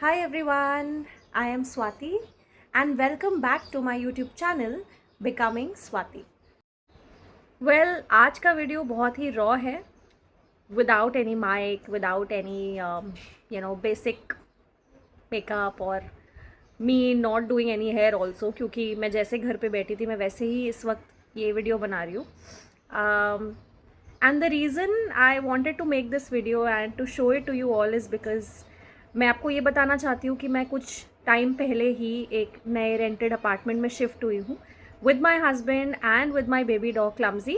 Hi everyone, I am Swati and welcome back to my YouTube channel Becoming Swati. Well, आज का video बहुत ही raw है without any mic, without any basic makeup और me not doing any hair also क्योंकि मैं जैसे घर पे बैठी थी मैं वैसे ही इस वक्त ये वीडियो बना रही हूँ. And the reason I wanted to make this video and to show it to you all is because मैं आपको ये बताना चाहती हूँ कि मैं कुछ टाइम पहले ही एक नए रेंटेड अपार्टमेंट में शिफ्ट हुई हूँ with my husband and with my baby dog Clumsy.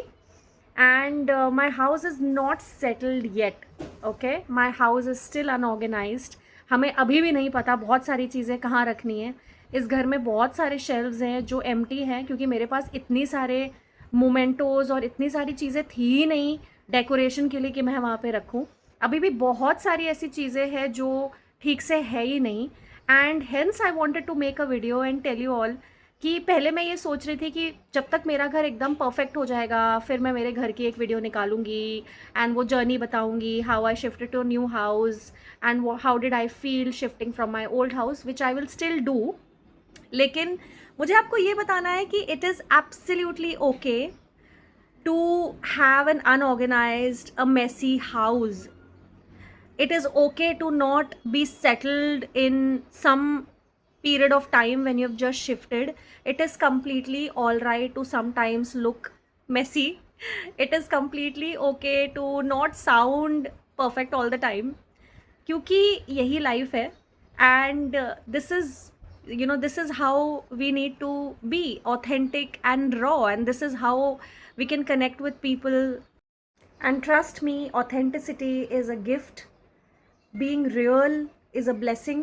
And my house is not settled yet. Okay, my house is still unorganized. हमें अभी भी नहीं पता बहुत सारी चीज़ें कहाँ रखनी है. इस घर में बहुत सारे शेल्व्स हैं जो एम्प्टी हैं क्योंकि मेरे पास इतनी सारे मोमेंटोज़ और इतनी सारी चीज़ें थी ही नहीं डेकोरेशन के लिए कि मैं वहाँ पे रखूँ. अभी भी बहुत सारी ऐसी चीज़ें हैं जो ठीक से है ही नहीं. And hence I wanted to make a video and tell you all कि पहले मैं ये सोच रही थी कि जब तक मेरा घर एकदम परफेक्ट हो जाएगा फिर मैं मेरे घर की एक वीडियो निकालूंगी एंड वो जर्नी बताऊंगी how I shifted to new house and how did I feel shifting from my old house which I will still do. लेकिन मुझे आपको ये बताना है कि it is absolutely okay to have an unorganised a messy house. It is okay to not be settled in some period of time when you've just shifted. It is completely all right to sometimes look messy. It is completely okay to not sound perfect all the time क्योंकि यही life है. And this is how we need to be authentic and raw, and this is how we can connect with people. And trust me, authenticity is a gift. Being real is a blessing.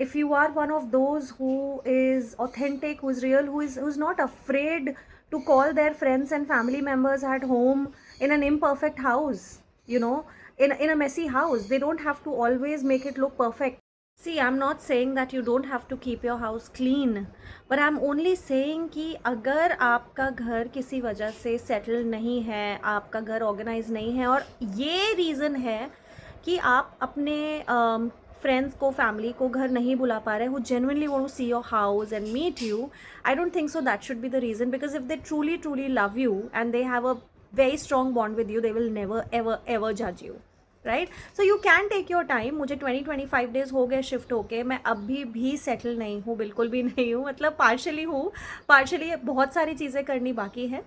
If you are one of those who is authentic, who is real, who's not afraid to call their friends and family members at home in an imperfect house, in a messy house, they don't have to always make it look perfect. See, I'm not saying that you don't have to keep your house clean, but I'm only saying कि अगर आपका घर किसी वजह से settle नहीं है, आपका घर ऑर्गेनाइज नहीं है और ये रीज़न है कि आप अपने फ्रेंड्स को, फैमिली को घर नहीं बुला पा रहे, who genuinely want to see your house and meet you, I don't think so that should be the reason, because if they truly love you and they have a very strong bond with you, they will never ever judge you, right. So you can take your time. मुझे 20-25 days हो गए shift होके, मैं अभी भी settle नहीं हूँ, बिल्कुल भी नहीं हूँ. मतलब पार्शली हूँ, पार्शली बहुत सारी चीज़ें करनी बाकी है.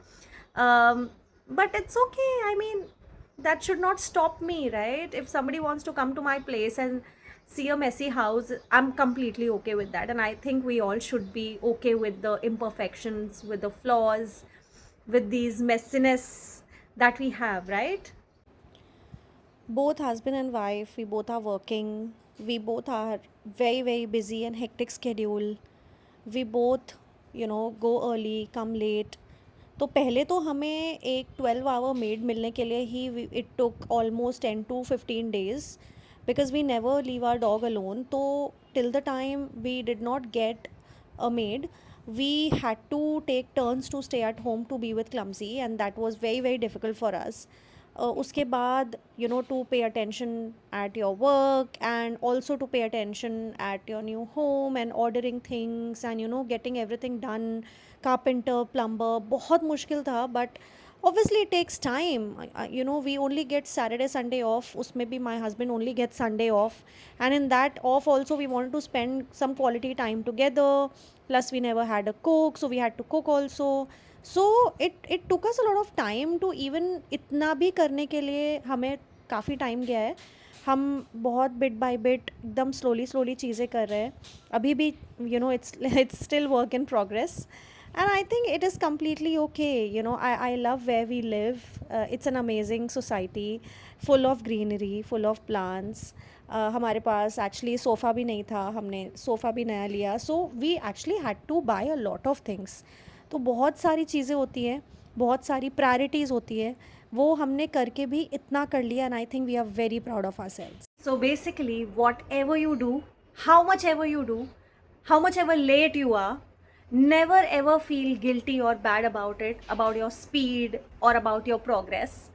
But it's okay. I mean, that should not stop me, right? If somebody wants to come to my place and see a messy house, I'm completely okay with that. And I think we all should be okay with the imperfections, with the flaws, with these messiness that we have, right? Both husband and wife, we both are working. We both are very busy and hectic schedule. We both go early, come late. तो पहले तो हमें एक 12 our made मिलने के लिए ही it took almost 10 to 15 days because we never leave our dog alone. तो till the time we did not get a maid, we had to take turns to stay at home to be with Clumsy, and that was very difficult for us. उसके बाद to pay attention at your work and also to pay attention at your new home and ordering things and getting everything done. Carpenter, plumber, बहुत मुश्किल था, but obviously it takes time. We only get Saturday, Sunday off. उसमें भी my husband only gets Sunday off, and in that off also we wanted to spend some quality time together. Plus we never had a cook, so we had to cook also. So it took us a lot of time to even इतना भी करने के लिए हमें काफ़ी time गया है. हम बहुत बिट बाय बिट एकदम स्लोली चीज़ें कर रहे हैं अभी भी. It's still work in progress, and I think it is completely okay. I love where we live. It's an amazing society, full of greenery, full of plants. हमारे पास actually sofa भी नहीं था, हमने सोफ़ा भी नया लिया. So we actually had to buy a lot of things. तो बहुत सारी चीज़ें होती हैं, बहुत सारी प्रायोरिटीज़ होती है, वो हमने करके भी इतना कर लिया. And I think we are very proud of ourselves. So basically whatever you do, how much ever you do, how much ever late you are, never ever feel guilty or bad about it, about your speed or about your progress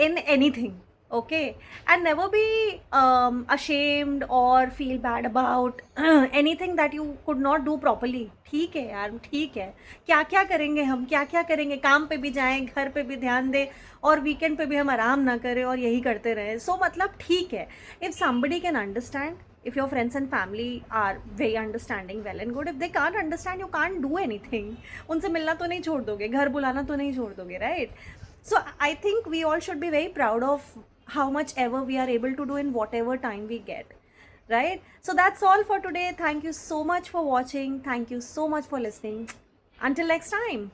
in anything. Okay, and never be ashamed or feel bad about anything that you could not do properly. ठीक है यार, ठीक है, क्या क्या करेंगे हम, क्या क्या करेंगे, काम पे भी जाएं, घर पे भी ध्यान दें और वीकेंड पे भी हम आराम ना करें और यही करते रहें. So मतलब ठीक है, if somebody can understand, if your friends and family are very understanding, well and good. If they can't understand, you can't do anything. उनसे मिलना तो नहीं छोड़ दोगे, घर बुलाना तो नहीं छोड़ दोगे, right? So I think we all should be very proud of how much ever we are able to do in whatever time we get, right? So that's all for today. Thank you so much for watching. Thank you so much for listening. Until next time.